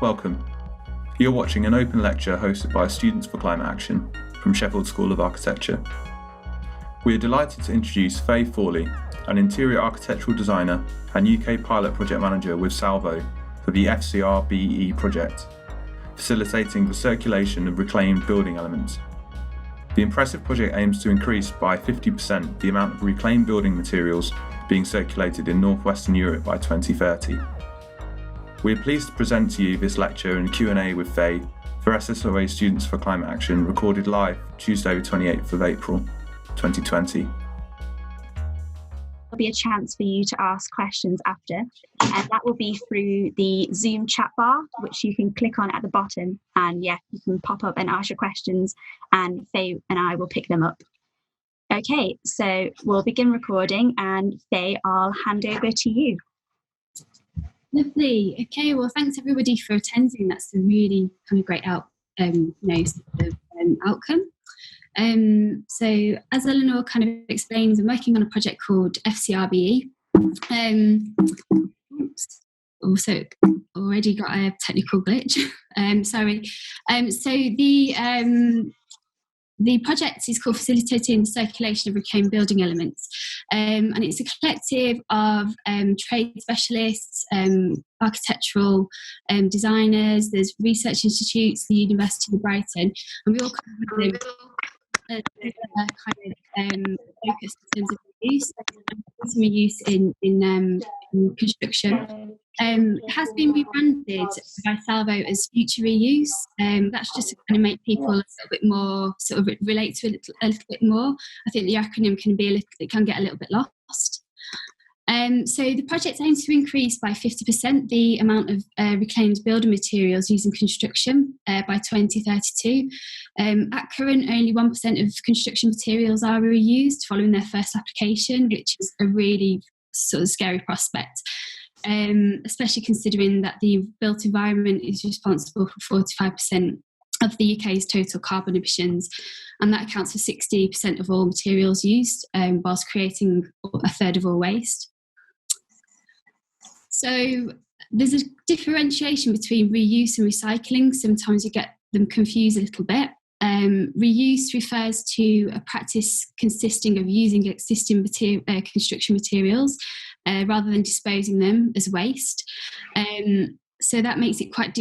Welcome. You're watching an open lecture hosted by Students for Climate Action from Sheffield School of Architecture. We are delighted to introduce Faye Thorley, an interior architectural designer and UK pilot project manager with Salvo for the FCRBE project, facilitating the circulation of reclaimed building elements. The impressive project aims to increase by 50% the amount of reclaimed building materials being circulated in Northwestern Europe by 2030. We are pleased to present to you this lecture and Q&A with Faye for SSOA Students for Climate Action, recorded live Tuesday the 28th of April 2020. There'll be a chance for you to ask questions after, and that will be through the Zoom chat bar, which you can click on at the bottom, and you can pop up and ask your questions, and Faye and I will pick them up. Okay, so we'll begin recording, and Faye, I'll hand over to you. Lovely. Okay, well, thanks everybody for attending. That's a really kind of great outcome. So as Eleanor kind of explains, I'm working on a project called FCRBE. Also already got a technical glitch. Sorry. So the project is called Facilitating the Circulation of Reclaimed Building Elements, and it's a collective of trade specialists, architectural designers. There's research institutes, the University of Brighton, and we all kind of focus in terms of reuse and reuse in construction. It has been rebranded by Salvo as future reuse. That's just to kind of make people a little bit more sort of relate to it a little bit more. I think the acronym can get a little bit lost. So the project aims to increase by 50% the amount of reclaimed building materials used in construction by 2032. At current, only 1% of construction materials are reused following their first application, which is a really sort of scary prospect. Especially considering that the built environment is responsible for 45% of the UK's total carbon emissions, and that accounts for 60% of all materials used, whilst creating a third of all waste. So there's a differentiation between reuse and recycling. Sometimes you get them confused a little bit. Reuse refers to a practice consisting of using existing construction materials rather than disposing them as waste. So that makes it quite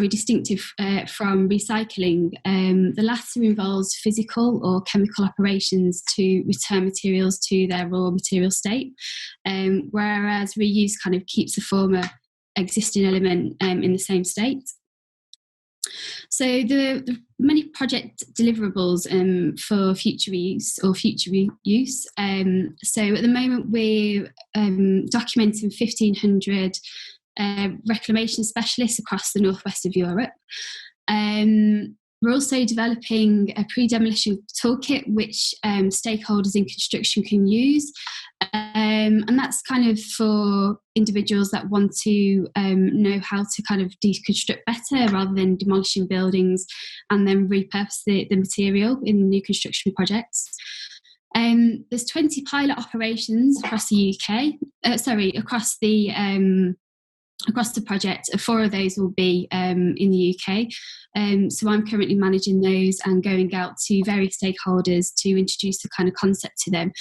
distinctive from recycling. The latter involves physical or chemical operations to return materials to their raw material state, whereas reuse kind of keeps the former existing element in the same state. So the many project deliverables for future use or future reuse. So at the moment we're documenting 1,500 reclamation specialists across the northwest of Europe. We're also developing a pre-demolition toolkit which stakeholders in construction can use. And that's kind of for individuals that want to know how to kind of deconstruct better rather than demolishing buildings and then repurpose the material in new construction projects. There's 20 pilot operations across the across the project. 4 of those will be in the UK. So I'm currently managing those and going out to various stakeholders to introduce the kind of concept to them.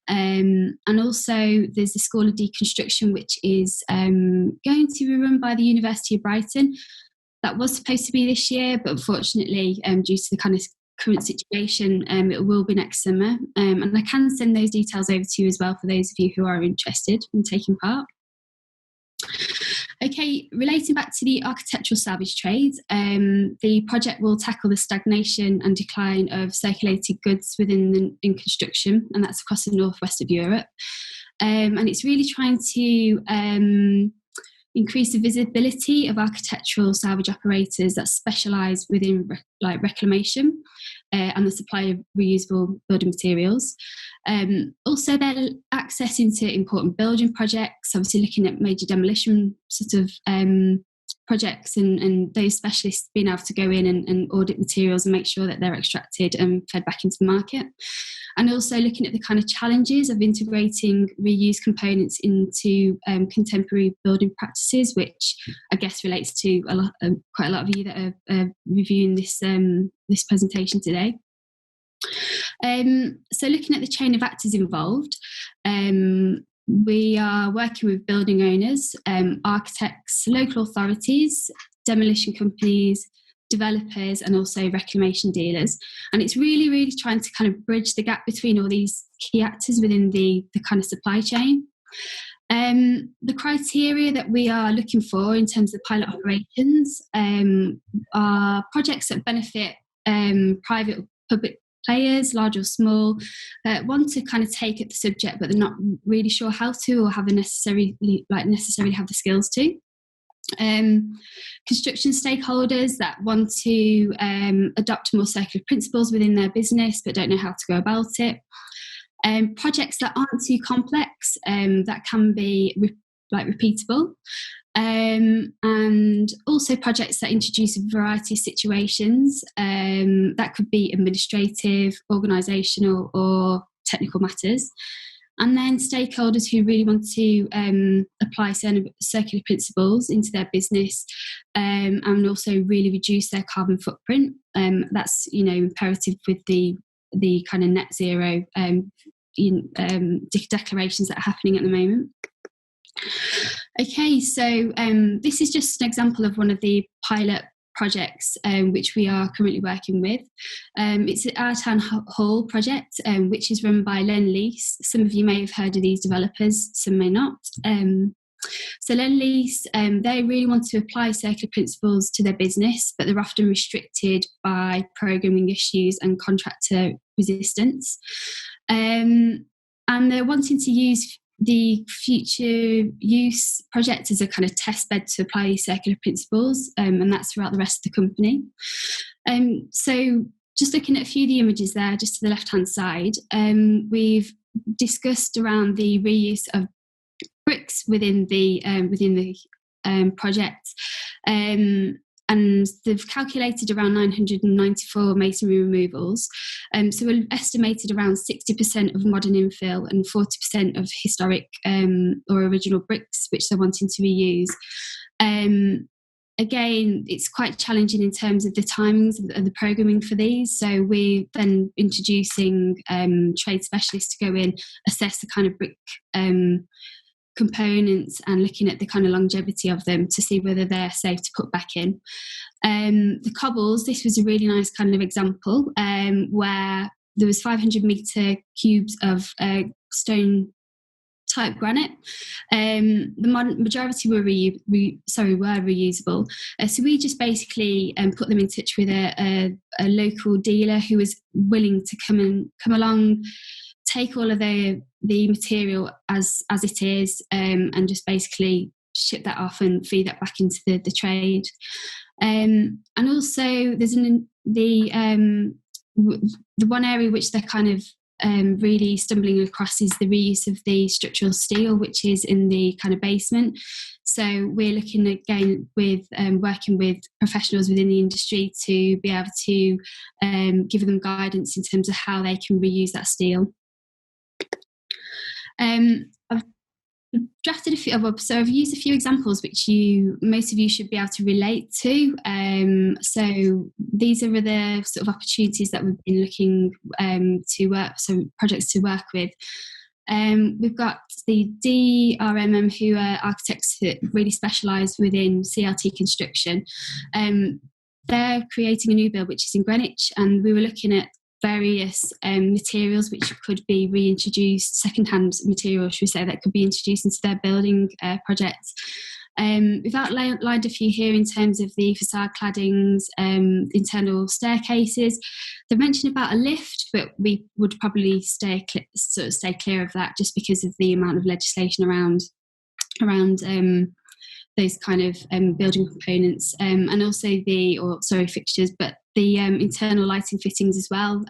And also there's the School of Deconstruction, which is going to be run by the University of Brighton. That was supposed to be this year, but unfortunately, due to the kind of current situation, it will be next summer. And I can send those details over to you as well for those of you who are interested in taking part. Okay, relating back to the architectural salvage trades, the project will tackle the stagnation and decline of circulated goods in construction, and that's across the northwest of Europe. And it's really trying to increase the visibility of architectural salvage operators that specialise within reclamation and the supply of reusable building materials. Also, their access into important building projects, obviously looking at major demolition sort of projects and those specialists being able to go in and audit materials and make sure that they're extracted and fed back into the market. And also looking at the kind of challenges of integrating reused components into contemporary building practices, which I guess relates to quite a lot of you that are reviewing this presentation today. So looking at the chain of actors involved, we are working with building owners, architects, local authorities, demolition companies, developers, and also reclamation dealers. And it's really, really trying to kind of bridge the gap between all these key actors within the kind of supply chain. The criteria that we are looking for in terms of pilot operations are projects that benefit private or public players, large or small, want to kind of take at the subject, but they're not really sure how to or have necessarily have the skills to. Construction stakeholders that want to adopt more circular principles within their business, but don't know how to go about it. Projects that aren't too complex, that can be repeatable. And also projects that introduce a variety of situations that could be administrative, organisational or technical matters. And then stakeholders who really want to apply circular principles into their business and also really reduce their carbon footprint. That's imperative with the kind of net zero declarations that are happening at the moment. Okay, so this is just an example of one of the pilot projects which we are currently working with. It's our town hall project, which is run by Lend-Lease. Some of you may have heard of these developers, some may not. So Lend-Lease, they really want to apply circular principles to their business, but they're often restricted by programming issues and contractor resistance. And they're wanting to use the future use project as a kind of test bed to apply these circular principles, and that's throughout the rest of the company. So just looking at a few of the images there, just to the left-hand side, we've discussed around the reuse of bricks within the project, and they've calculated around 994 masonry removals. So we've estimated around 60% of modern infill and 40% of historic or original bricks, which they're wanting to reuse. Again, it's quite challenging in terms of the timings and the programming for these. So we're then introducing trade specialists to go in, assess the kind of brick components and looking at the kind of longevity of them to see whether they're safe to put back in. The cobbles, this was a really nice kind of example where there was 500 metre cubes of stone type granite. The majority were reusable. So we just basically put them in touch with a local dealer who was willing to come along, take all of the material as it is, and just basically ship that off and feed that back into the trade. And also there's the one area which they're kind of really stumbling across is the reuse of the structural steel, which is in the kind of basement. So we're looking again with working with professionals within the industry to be able to give them guidance in terms of how they can reuse that steel. I've drafted a few, so I've used a few examples which most of you should be able to relate to. So these are the sort of opportunities that we've been looking to work, so projects to work with. We've got the DRMM, who are architects that really specialise within CLT construction. They're creating a new build which is in Greenwich, and we were looking at various materials which could be reintroduced, second-hand materials, should we say, that could be introduced into their building projects. We've outlined a few here in terms of the facade claddings, internal staircases. They've mentioned about a lift, but we would probably stay clear of that just because of the amount of legislation around those kind of building components, and also fixtures, but the internal lighting fittings as well.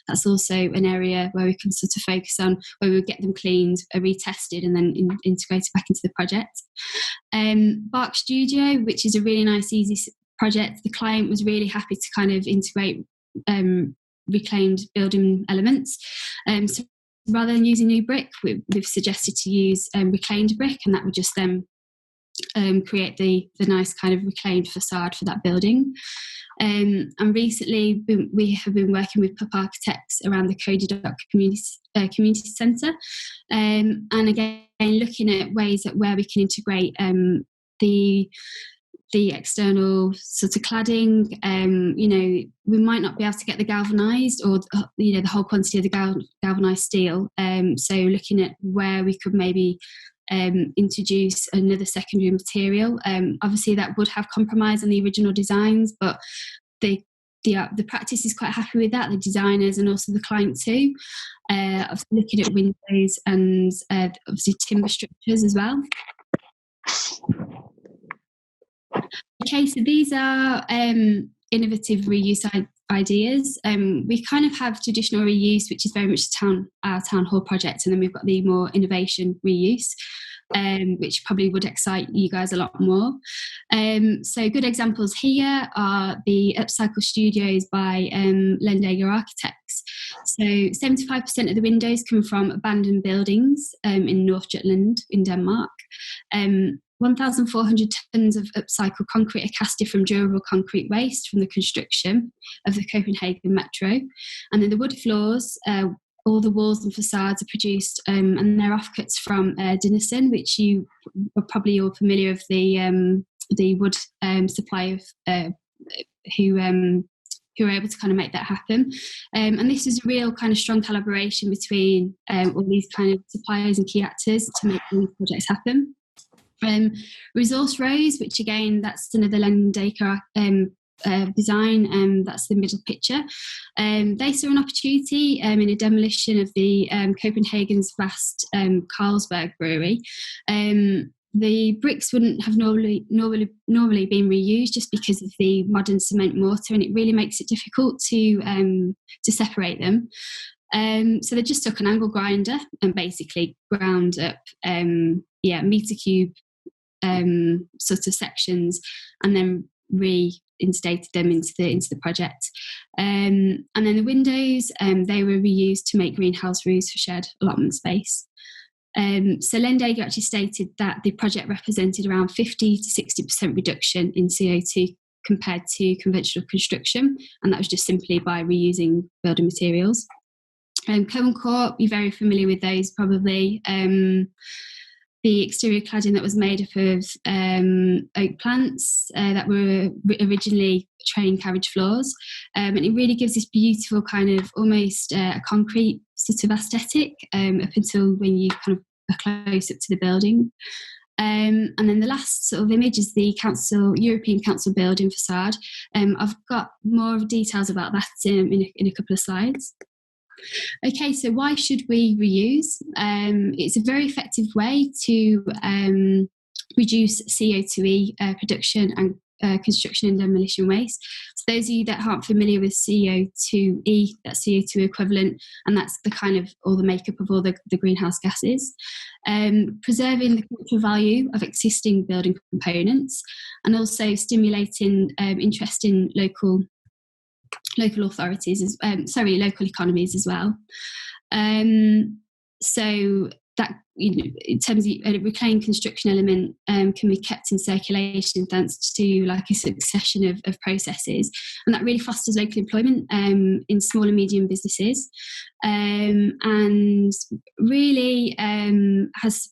That's also an area where we can sort of focus on, where we get them cleaned, retested, and then integrated back into the project. Bark Studio, which is a really nice, easy project. The client was really happy to kind of integrate reclaimed building elements. So rather than using new brick, we've suggested to use reclaimed brick, and that would just then create the nice kind of reclaimed facade for that building. And recently we have been working with PUP architects around the Cody Dock Community Centre, and again looking at ways where we can integrate the external sort of cladding. We might not be able to get the galvanised or the whole quantity of the galvanised steel, so looking at where we could maybe introduce another secondary material. Obviously that would have compromise on the original designs, but the practice is quite happy with that, the designers and also the client too. Looking at windows and obviously timber structures as well. Okay, so these are innovative reuse ideas. We kind of have traditional reuse, which is very much our town hall project, and then we've got the more innovation reuse, which probably would excite you guys a lot more. So good examples here are the Upcycle Studios by Lendager Architects. So 75% of the windows come from abandoned buildings in North Jutland in Denmark. 1,400 tonnes of upcycled concrete are casted from durable concrete waste from the construction of the Copenhagen metro. And then the wood floors, all the walls and facades are produced, and they're offcuts from Denison, which you are probably all familiar with, the wood supplier who are able to kind of make that happen. And this is a real kind of strong collaboration between all these kind of suppliers and key actors to make these projects happen. Resource rows, which again, that's another Lendager design, that's the middle picture. They saw an opportunity in a demolition of the Copenhagen's vast Carlsberg brewery. The bricks wouldn't have normally been reused just because of the modern cement mortar, and it really makes it difficult to separate them. So they just took an angle grinder and basically ground up meter cube sort of sections, and then reinstated them into the project. And then the windows, they were reused to make greenhouse roofs for shared allotment space. So Lendager actually stated that the project represented around 50 to 60% reduction in CO2 compared to conventional construction, and that was just simply by reusing building materials. Cohen Court, you're very familiar with those probably. The exterior cladding that was made up of oak plants that were originally train carriage floors, and it really gives this beautiful kind of almost a concrete sort of aesthetic up until when you kind of are close up to the building. And then the last sort of image is the European Council building facade. I've got more details about that in a couple of slides. Okay, so why should we reuse? It's a very effective way to reduce CO2e production and construction and demolition waste. So those of you that aren't familiar with CO2e, that's CO2 equivalent, and that's the kind of all the makeup of all the greenhouse gases. Preserving the cultural value of existing building components, and also stimulating interest in local authorities, local economies as well. So that, in terms of a reclaimed construction element can be kept in circulation thanks to like a succession of processes, and that really fosters local employment in small and medium businesses, and really has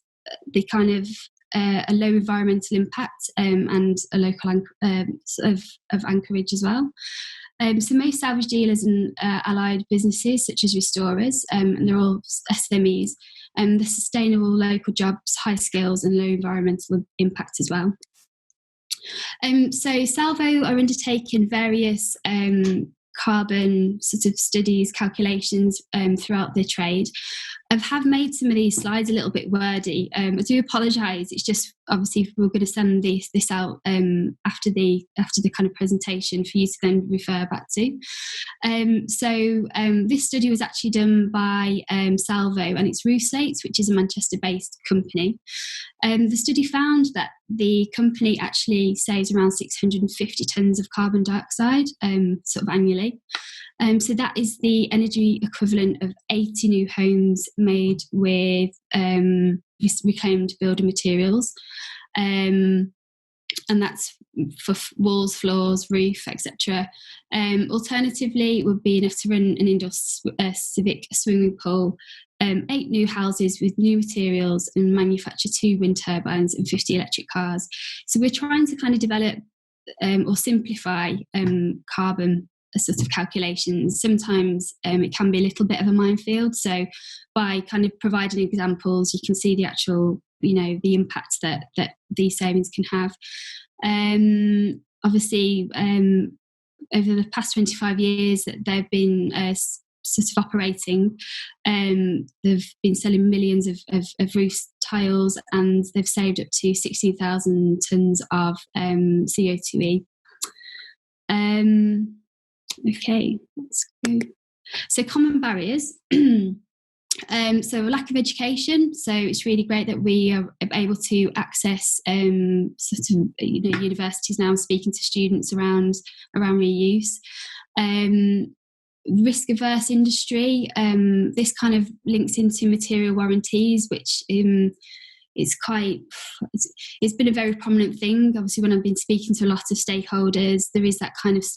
the kind of a low environmental impact and a local of anchorage as well. So most salvage dealers and allied businesses such as restorers, and they're all SMEs, the sustainable local jobs, high skills and low environmental impact as well. So Salvo are undertaking various carbon sort of studies, calculations throughout their trade. I have made some of these slides a little bit wordy. I do apologise. It's just obviously we're going to send this out after the kind of presentation for you to then refer back to. This study was actually done by Salvo, and it's Roof Slates, which is a Manchester-based company. The study found that the company actually saves around 650 tonnes of carbon dioxide sort of annually. So that is the energy equivalent of 80 new homes made with reclaimed building materials. And that's for walls, floors, roof, etc. Alternatively, it would be enough to run an indoor civic swimming pool, 8 new houses with new materials, and manufacture 2 wind turbines and 50 electric cars. So we're trying to kind of develop or simplify carbon sort of calculations. Sometimes it can be a little bit of a minefield. So by kind of providing examples, you can see the actual, the impact that these savings can have. Obviously, over the past 25 years that they've been sort of operating, they've been selling millions of roof tiles, and they've saved up to 16,000 tonnes of CO2e. Okay, let's go. So common barriers. So a lack of education. So it's really great that we are able to access sort of universities now, speaking to students around reuse. Risk averse industry. This kind of links into material warranties, which it's been a very prominent thing. Obviously, when I've been speaking to a lot of stakeholders, there is that kind of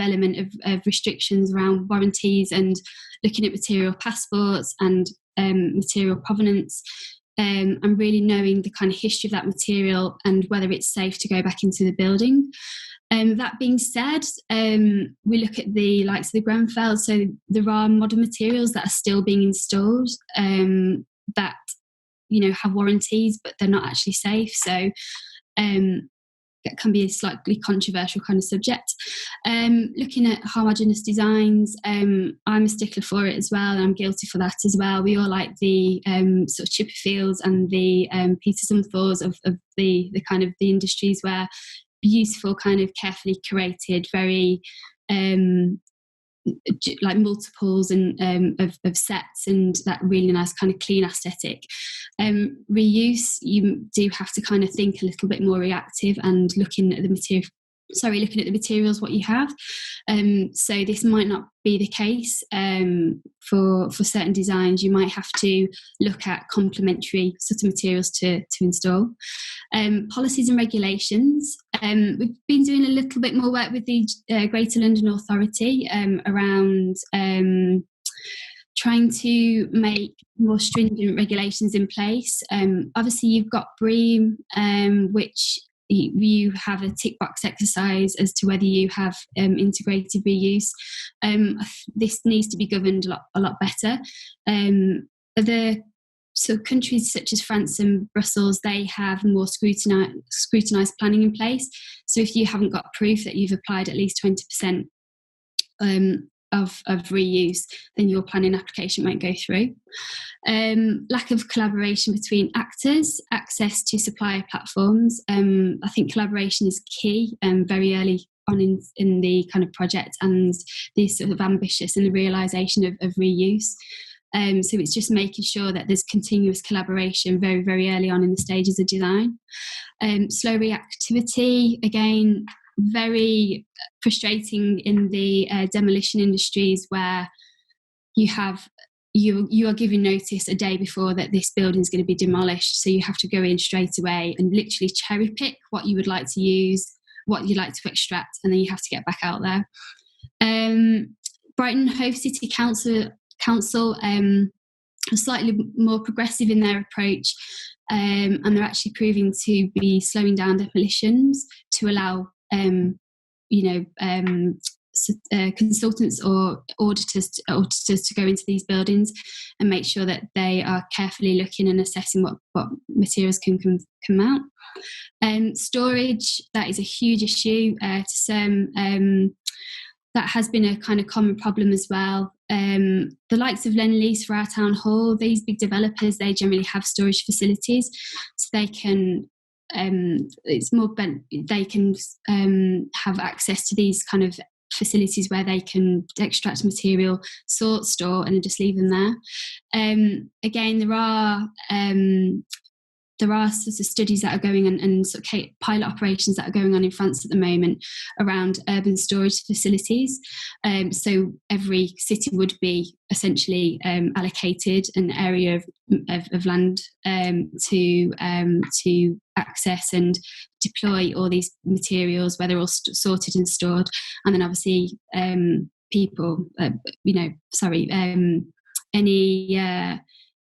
element of restrictions around warranties and looking at material passports and material provenance, and really knowing the kind of history of that material and whether it's safe to go back into the building. That being said, we look at the likes of the Grenfell, so there are modern materials that are still being installed that have warranties, but they're not actually safe. So that can be a slightly controversial kind of subject. Looking at homogeneous designs, I'm a stickler for it as well, and I'm guilty for that as well. We all like the sort of Chipperfields and the Peterson Thors of the kind of the industries, where beautiful, kind of carefully curated, very like multiples and of sets, and that really nice kind of clean aesthetic. Reuse, you do have to kind of think a little bit more reactive and looking at the materials what you have. So this might not be the case for certain designs. You might have to look at complementary sort of materials to install. Policies and regulations. We've been doing a little bit more work with the Greater London Authority around trying to make more stringent regulations in place. Obviously, you've got BREEAM, which you have a tick box exercise as to whether you have integrated reuse. This needs to be governed a lot better. So countries such as France and Brussels, they have more scrutinised planning in place. So if you haven't got proof that you've applied at least 20% of reuse, then your planning application won't go through. Lack of collaboration between actors, access to supplier platforms. I think collaboration is key very early on in the kind of project, and the sort of ambitious and the realisation of reuse. So it's just making sure that there's continuous collaboration very, very early on in the stages of design. Slow reactivity, again, very frustrating in the demolition industries, where you are giving notice a day before that this building is going to be demolished, so you have to go in straight away and literally cherry pick what you would like to use, what you'd like to extract, and then you have to get back out there. Brighton Hove City Council are slightly more progressive in their approach, and they're actually proving to be slowing down demolitions to allow consultants or auditors to go into these buildings and make sure that they are carefully looking and assessing what materials can come out. Storage, that is a huge issue to some. that has been a kind of common problem as well. The likes of Lend-Lease for our town hall, these big developers, they generally have storage facilities, so they can they can have access to these kind of facilities where they can extract material, sort, store, and just leave them there. Again, there are sorts of studies that are going on and sort of pilot operations that are going on in France at the moment around urban storage facilities. So every city would be essentially allocated an area of land to access and deploy all these materials, where they're all sorted and stored. And then obviously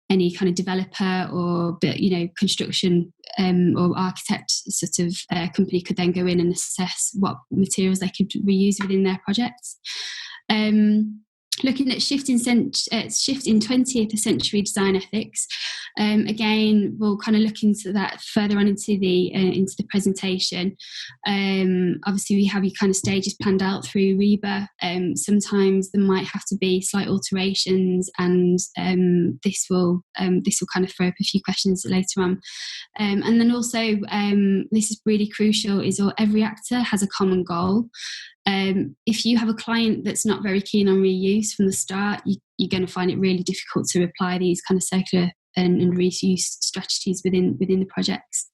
any kind of developer or construction or architect sort of company could then go in and assess what materials they could reuse within their projects. Looking at shift in 20th century design ethics, again we'll kind of look into that further on into the presentation. Obviously we have your kind of stages planned out through REBA. Sometimes there might have to be slight alterations, and this will kind of throw up a few questions later on. And then also this is really crucial, is every actor has a common goal. If you have a client that's not very keen on reuse from the start, you're going to find it really difficult to apply these kind of circular and reuse strategies within the projects.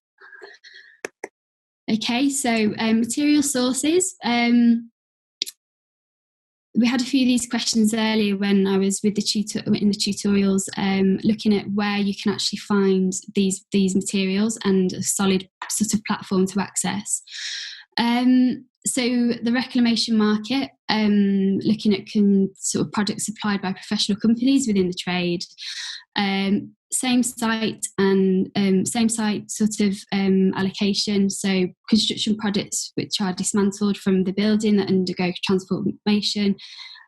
Okay, so material sources. We had a few of these questions earlier when I was with in the tutorials, looking at where you can actually find these materials and a solid sort of platform to access. So the reclamation market, looking at sort of products supplied by professional companies within the trade, same site sort of allocation. So construction products which are dismantled from the building that undergo transformation,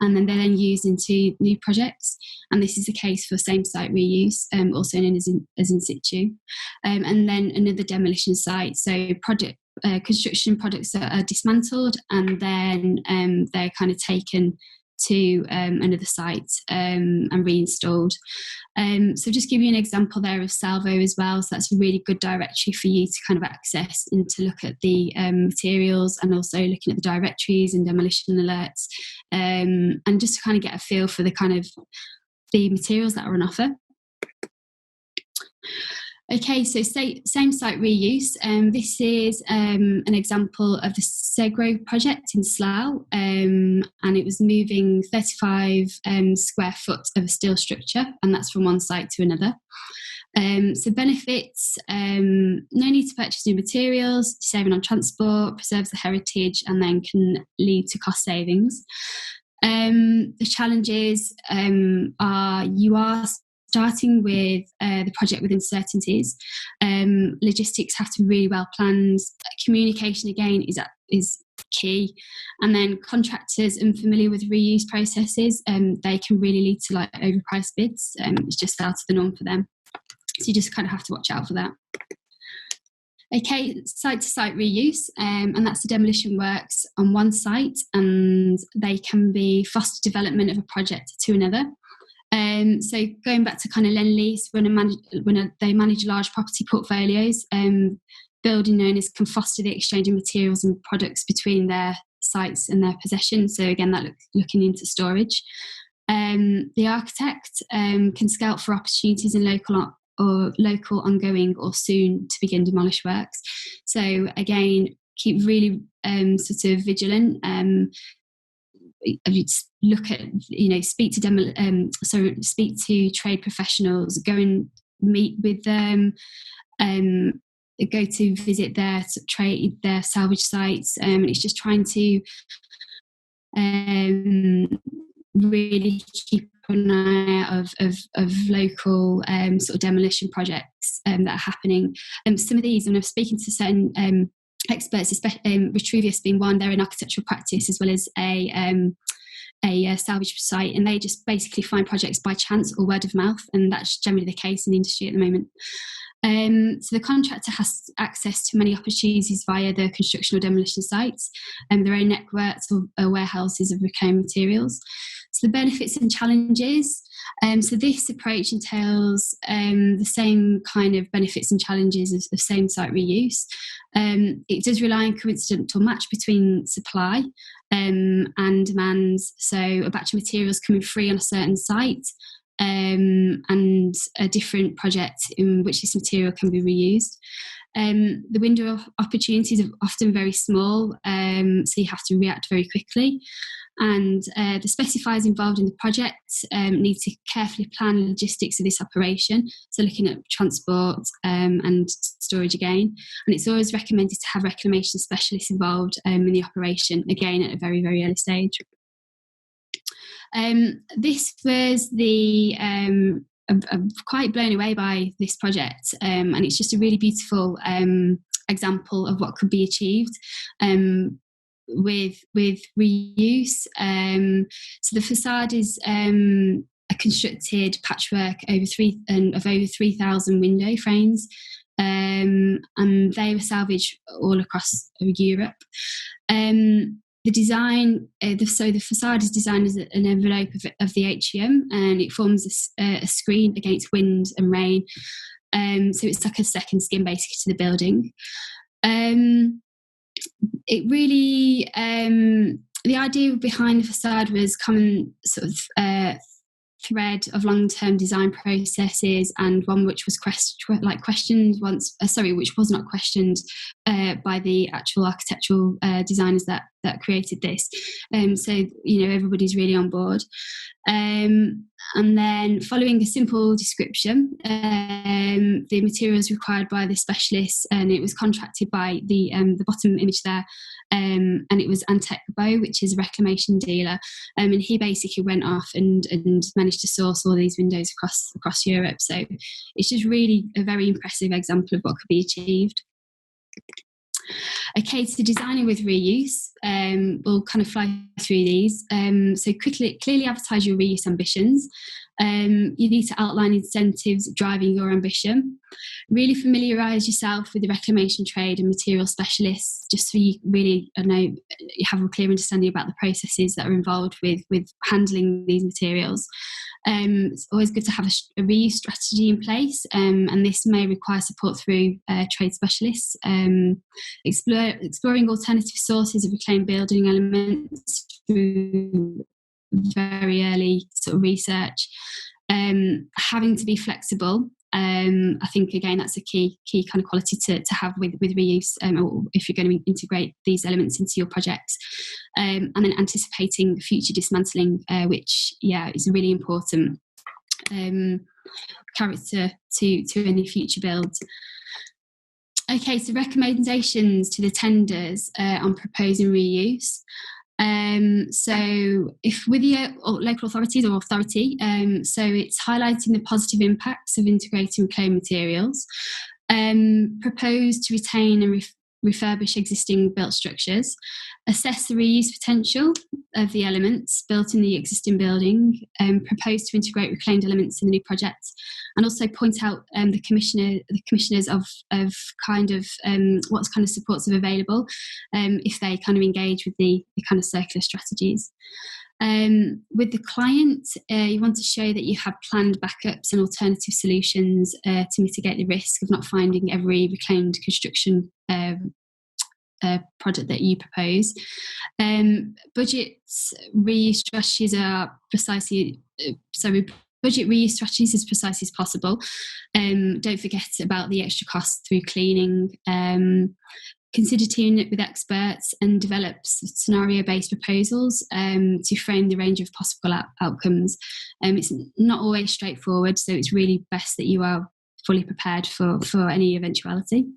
and then they're then used into new projects. And this is the case for same site reuse, also known as in situ. And then another demolition site, so construction products that are dismantled and then they're kind of taken to another site and reinstalled. So just give you an example there of Salvo as well. So that's a really good directory for you to kind of access and to look at the materials, and also looking at the directories and demolition alerts, and just to kind of get a feel for the kind of the materials that are on offer. Okay, so same site reuse. This is an example of the Segro project in Slough, and it was moving 35 square foot of a steel structure, and that's from one site to another. So benefits, no need to purchase new materials, saving on transport, preserves the heritage, and then can lead to cost savings. The challenges are you are starting with the project with uncertainties. Logistics have to be really well planned. Communication again is key, and then contractors unfamiliar with reuse processes, they can really lead to like overpriced bids. It's just out of the norm for them, so you just kind of have to watch out for that. Okay, site-to-site reuse, and that's the demolition works on one site, and they can be foster development of a project to another. So going back to kind of Lend-Lease, when they manage large property portfolios, building owners can foster the exchange of materials and products between their sites and their possession. So again, that looking into storage. The architect can scout for opportunities in local, ongoing, or soon to begin demolished works. So again, keep really sort of vigilant. Look at, speak to trade professionals, go and meet with them, go to visit their trade, their salvage sites. It's just trying to really keep an eye out of local sort of demolition projects that are happening. Some of these, and I'm speaking to certain experts, Vitruvius being one, they're in architectural practice as well as a salvage site, and they just basically find projects by chance or word of mouth, and that's generally the case in the industry at the moment. So the contractor has access to many opportunities via the construction or demolition sites and their own networks or warehouses of reclaimed materials. So the benefits and challenges. So this approach entails the same kind of benefits and challenges of same site reuse. It does rely on coincidental match between supply and demand. So a batch of materials coming free on a certain site and a different project in which this material can be reused. The window of opportunities are often very small, so you have to react very quickly. And the specifiers involved in the project need to carefully plan logistics of this operation, so looking at transport and storage again. And it's always recommended to have reclamation specialists involved in the operation, again at a very, very early stage. This was I'm quite blown away by this project, and it's just a really beautiful example of what could be achieved with reuse. So the facade is a constructed patchwork of over 3,000 window frames, and they were salvaged all across Europe. The design, so the facade is designed as an envelope of the atrium, and it forms a screen against wind and rain. So it's like a second skin basically to the building. It really, the idea behind the facade was common sort of thread of long-term design processes, and one which was questioned once. Which was not questioned by the actual architectural designers that created this. So everybody's really on board. And then, following a simple description, the materials required by the specialists, and it was contracted by the bottom image there, and it was Untitled, which is a reclamation dealer, and he basically went off and managed to source all these windows across Europe. So it's just really a very impressive example of what could be achieved. Okay, so designing with reuse, we'll kind of fly through these. So clearly advertise your reuse ambitions. You need to outline incentives driving your ambition. Really familiarise yourself with the reclamation trade and material specialists, just so you really you have a clear understanding about the processes that are involved with handling these materials. It's always good to have a reuse strategy in place, and this may require support through trade specialists. Exploring alternative sources of reclaimed building elements through very early sort of research. Having to be flexible. I think again that's a key kind of quality to have with reuse, or if you're going to integrate these elements into your projects, and then anticipating future dismantling, which is a really important character to any future builds. Okay, so recommendations to the tenders on proposing reuse. So if with the local authorities or authority, so it's highlighting the positive impacts of integrating reclaimed materials, propose to retain and refurbish existing built structures, assess the reuse potential of the elements built in the existing building, propose to integrate reclaimed elements in the new project, and also point out the commissioners of kind of what kind of supports are available if they kind of engage with the kind of circular strategies. With the client, you want to show that you have planned backups and alternative solutions to mitigate the risk of not finding every reclaimed construction project that you propose. Budget reuse strategies as precisely as possible. Don't forget about the extra costs through cleaning. Consider teaming it with experts and develop scenario-based proposals to frame the range of possible outcomes. It's not always straightforward, so it's really best that you are fully prepared for any eventuality.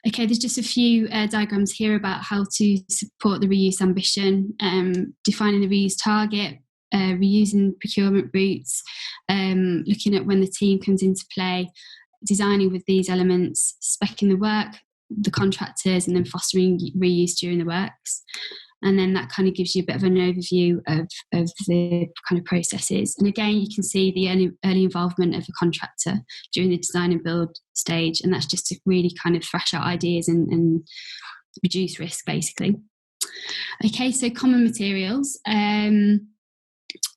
Okay, there's just a few diagrams here about how to support the reuse ambition, defining the reuse target, reusing procurement routes, looking at when the team comes into play, designing with these elements, speccing the work, the contractors, and then fostering reuse during the works. And then that kind of gives you a bit of an overview of the kind of processes. And again, you can see the early involvement of the contractor during the design and build stage. And that's just to really kind of thrash out ideas and reduce risk, basically. Okay, so common materials.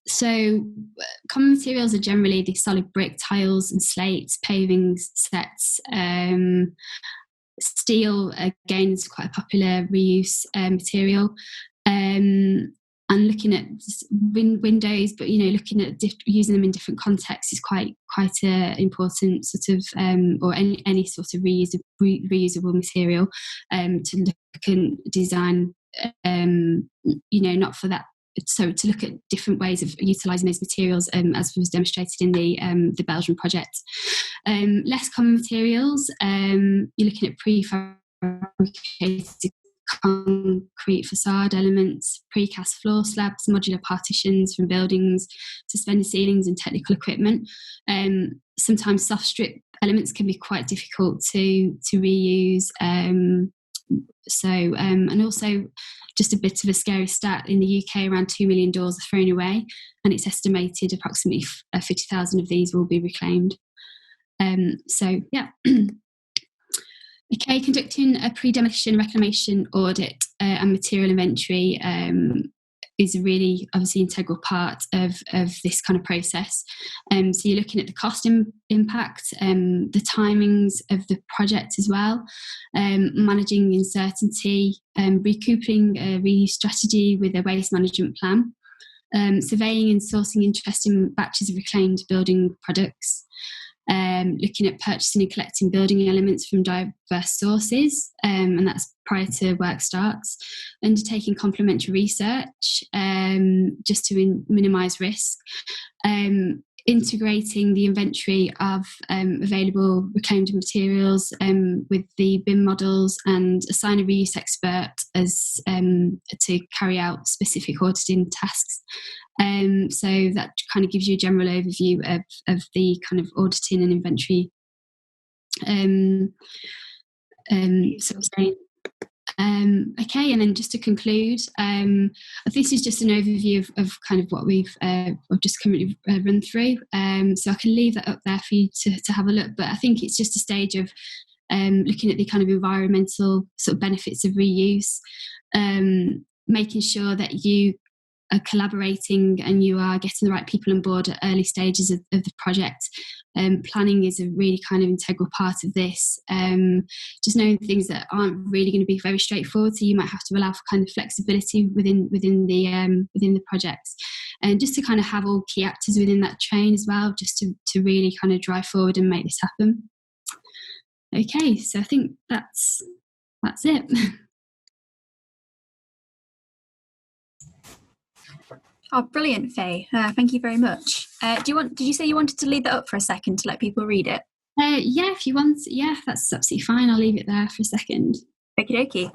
So common materials are generally the solid brick, tiles and slates, paving sets. Steel, again, is quite a popular reuse material. And looking at windows, but looking at using them in different contexts is quite important sort of, or any sort of reusable material to look and design. Not for that. So to look at different ways of utilising those materials, as was demonstrated in the Belgian project. Less common materials, you're looking at prefabricated concrete facade elements, precast floor slabs, modular partitions from buildings, suspended ceilings and technical equipment. Sometimes soft strip elements can be quite difficult to reuse. And also, just a bit of a scary stat, in the UK around 2 million doors are thrown away, and it's estimated approximately 50,000 of these will be reclaimed. Okay, conducting a pre-demolition reclamation audit and material inventory is a really obviously integral part of this kind of process. So you're looking at the cost impact, the timings of the project as well, managing uncertainty, recouping a reuse strategy with a waste management plan, surveying and sourcing interesting batches of reclaimed building products, looking at purchasing and collecting building elements from diverse sources, and that's prior to work starts, undertaking complementary research just to minimise risk, integrating the inventory of available reclaimed materials with the BIM models, and assign a reuse expert as to carry out specific auditing tasks. So that kind of gives you a general overview of the kind of auditing and inventory. Okay, and then just to conclude, this is just an overview of kind of what we've just currently run through. So I can leave that up there for you to have a look, but I think it's just a stage of looking at the kind of environmental sort of benefits of reuse, making sure that you are collaborating and you are getting the right people on board at early stages of the project. Planning is a really kind of integral part of this. Just knowing things that aren't really going to be very straightforward, so you might have to allow for kind of flexibility within the projects, and just to kind of have all key actors within that train as well, just to really kind of drive forward and make this happen. Okay, so I think that's it. Oh, brilliant, Faye. Thank you very much. Did you say you wanted to leave that up for a second to let people read it? Yeah, if you want. Yeah, that's absolutely fine. I'll leave it there for a second. Okie dokie.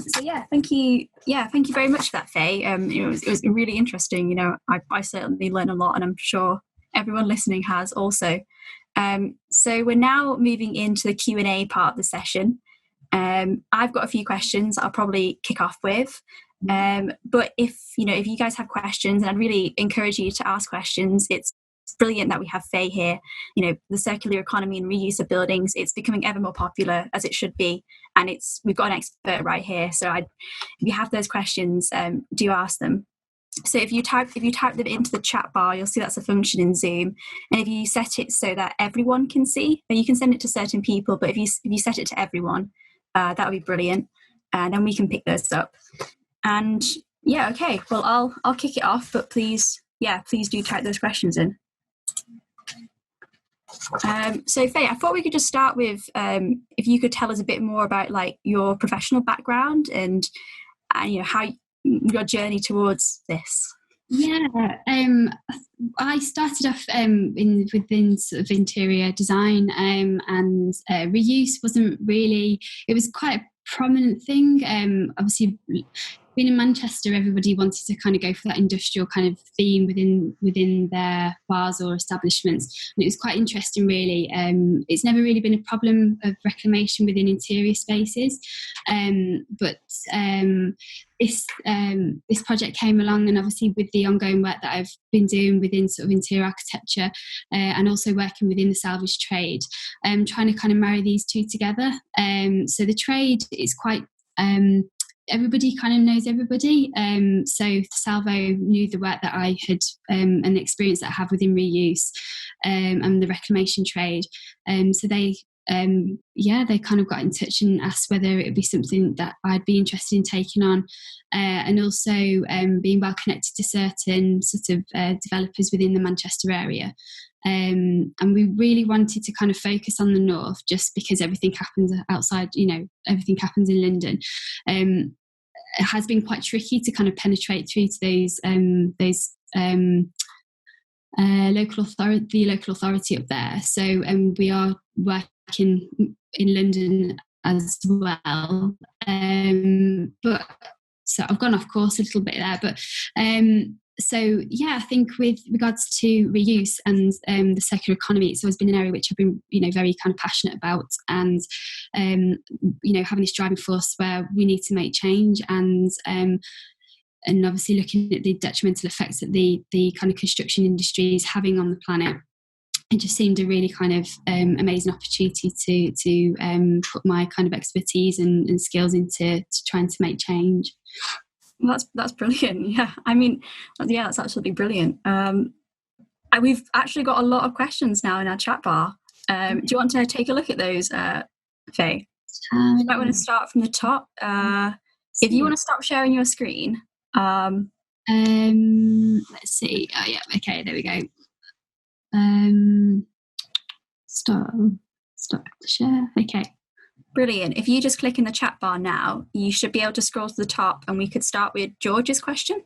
So yeah, thank you. Yeah, thank you very much for that, Faye. It was really interesting. I certainly learned a lot, and I'm sure everyone listening has also. So we're now moving into the Q&A part of the session. I've got a few questions I'll probably kick off with. But if you guys have questions, and I'd really encourage you to ask questions. It's brilliant that we have Faye here. The circular economy and reuse of buildings, it's becoming ever more popular, as it should be, and we've got an expert right here. So if you have those questions, do ask them. So if you type them into the chat bar, you'll see that's a function in Zoom, and if you set it so that everyone can see, then you can send it to certain people, but if you set it to everyone, that would be brilliant, and then we can pick those up. And yeah, okay, well, I'll kick it off, but please do type those questions in. So Faye, I thought we could just start with if you could tell us a bit more about like your professional background and how your journey towards this. Yeah, I started off within sort of interior design, and reuse wasn't really. It was quite a prominent thing. Obviously, being in Manchester, everybody wanted to kind of go for that industrial kind of theme within their bars or establishments, and it was quite interesting, really. It's never really been a problem of reclamation within interior spaces, but this project came along, and obviously with the ongoing work that I've been doing within sort of interior architecture, and also working within the salvage trade, trying to kind of marry these two together. So the trade is quite everybody kind of knows everybody. So Salvo knew the work that I had and the experience that I have within reuse and the reclamation trade. So they kind of got in touch and asked whether it would be something that I'd be interested in taking on, and also being well connected to certain sort of developers within the Manchester area. And we really wanted to kind of focus on the north, just because everything happens outside, everything happens in London. It has been quite tricky to kind of penetrate through to the local authority up there. So we are working in London as well. But so I've gone off course a little bit there, but so yeah, I think with regards to reuse and the circular economy, it's always been an area which I've been, very kind of passionate about, and having this driving force where we need to make change, and obviously looking at the detrimental effects that the kind of construction industry is having on the planet. It just seemed a really kind of amazing opportunity to put my kind of expertise and skills into trying to make change. That's brilliant. Yeah, I mean, yeah, that's absolutely brilliant. We've actually got a lot of questions now in our chat bar. Do you want to take a look at those, Faye? You might want to start from the top. If you want to stop sharing your screen. Let's see. Oh yeah, okay, there we go. Start the share. Okay. Brilliant. If you just click in the chat bar now, you should be able to scroll to the top, and we could start with George's question.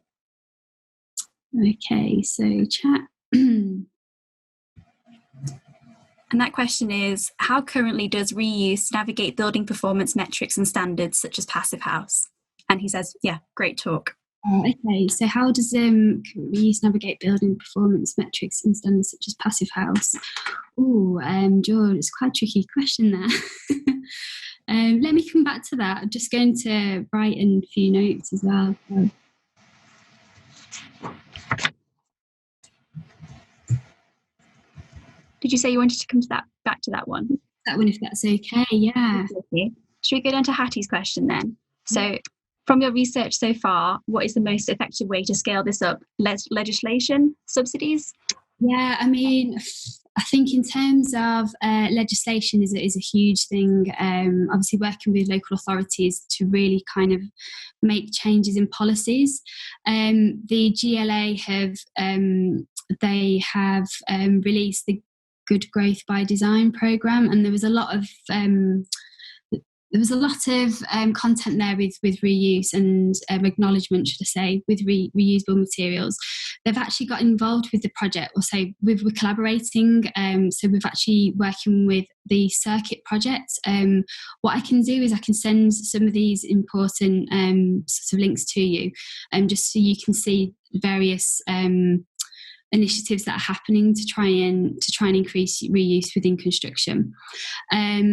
Okay, so chat. And that question is, how currently does reuse navigate building performance metrics and standards such as Passive House? And he says, yeah, great talk. Okay, so how does reuse navigate building performance metrics and standards such as Passive House? Oh, George, it's quite a tricky question there. Let me come back to that. I'm just going to write in a few notes as well. Did you say you wanted to come to back to that one? That one, if that's okay, yeah. Okay. Should we go down to Hattie's question then? So, from your research so far, what is the most effective way to scale this up? Legislation, subsidies? Yeah, I mean, I think in terms of legislation is a huge thing. Obviously, working with local authorities to really kind of make changes in policies. The GLA have released the Good Growth by Design programme, and there was a lot of content there with reuse and acknowledgement, should I say, with reusable materials. They've actually got involved with the project, or say we're collaborating. So we've actually working with the Circuit project. What I can do is I can send some of these important sort of links to you, just so you can see various initiatives that are happening to try and increase reuse within construction.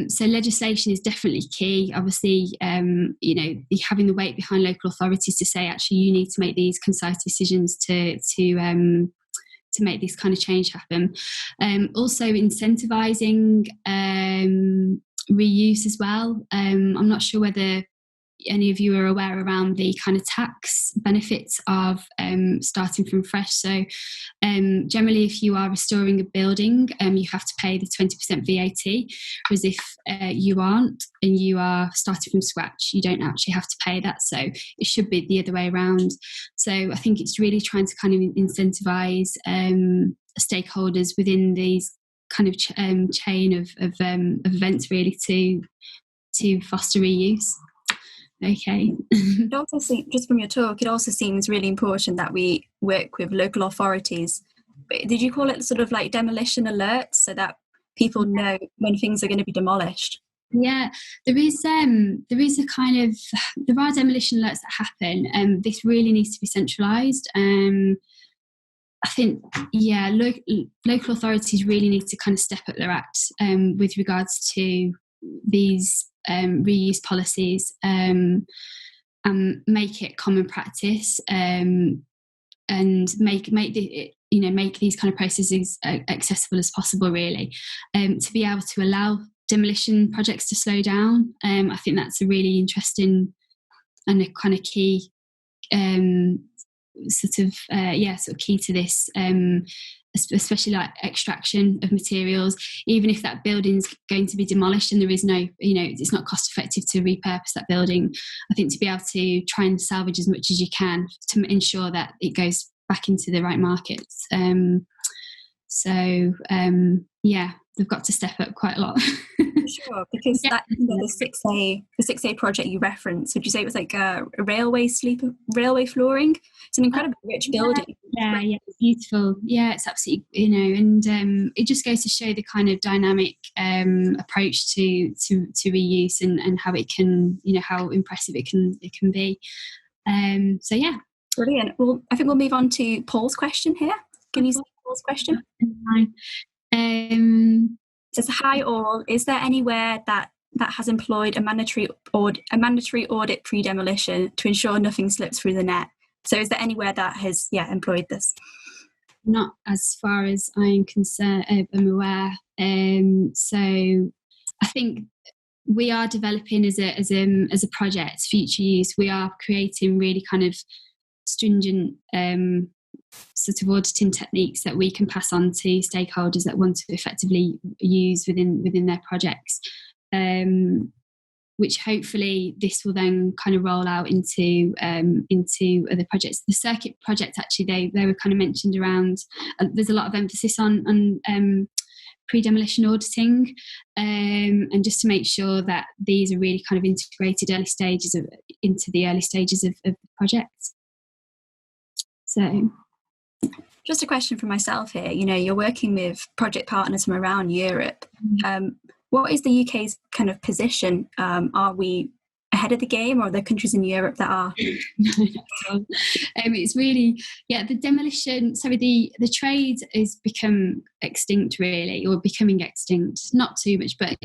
So legislation is definitely key. Obviously, having the weight behind local authorities to say, actually, you need to make these concise decisions to make this kind of change happen. Also, incentivising reuse as well. I'm not sure whether any of you are aware around the kind of tax benefits of starting from fresh. So generally, if you are restoring a building, you have to pay the 20% VAT, whereas if you aren't and you are starting from scratch, you don't actually have to pay that. So it should be the other way around. So I think it's really trying to kind of incentivise stakeholders within these kind of chain of events, really, to foster reuse. Okay. It also seems, just from your talk, it also seems really important that we work with local authorities. Did you call it sort of like demolition alerts, so that people know when things are going to be demolished? Yeah, there is a kind of, there are demolition alerts that happen, and this really needs to be centralised. I think, yeah, local authorities really need to kind of step up their act with regards to these reuse policies, and make it common practice, and make these kind of processes accessible as possible, really, to be able to allow demolition projects to slow down. I think that's a really interesting and a kind of key sort of key to this, especially like extraction of materials. Even if that building's going to be demolished and there is no, it's not cost effective to repurpose that building, I think to be able to try and salvage as much as you can to ensure that it goes back into the right markets. They've got to step up quite a lot. Sure, because that the 6A project you referenced, would you say it was like a railway flooring? It's an incredibly rich building. Yeah, it's beautiful. Yeah, it's absolutely, and it just goes to show the kind of dynamic approach to reuse and how it can, how impressive it can be. Brilliant. Well, I think we'll move on to Paul's question here. Can you see Paul's question? It says, hi all, is there anywhere that has employed a mandatory audit pre-demolition to ensure nothing slips through the net? So is there anywhere that has employed this? Not as far as I'm concerned, I'm aware. So I think we are developing as a project, future use. We are creating really kind of stringent sort of auditing techniques that we can pass on to stakeholders that want to effectively use within their projects, which hopefully this will then kind of roll out into other projects. The circuit project, actually, they were kind of mentioned around. There's a lot of emphasis on pre-demolition auditing, and just to make sure that these are really kind of integrated into the early stages of the project. So, just a question for myself here. You're working with project partners from around Europe. What is the UK's kind of position? Are we ahead of the game, or are there countries in Europe that are? It's really, the demolition. So the trade has become extinct, really, or becoming extinct. Not too much, but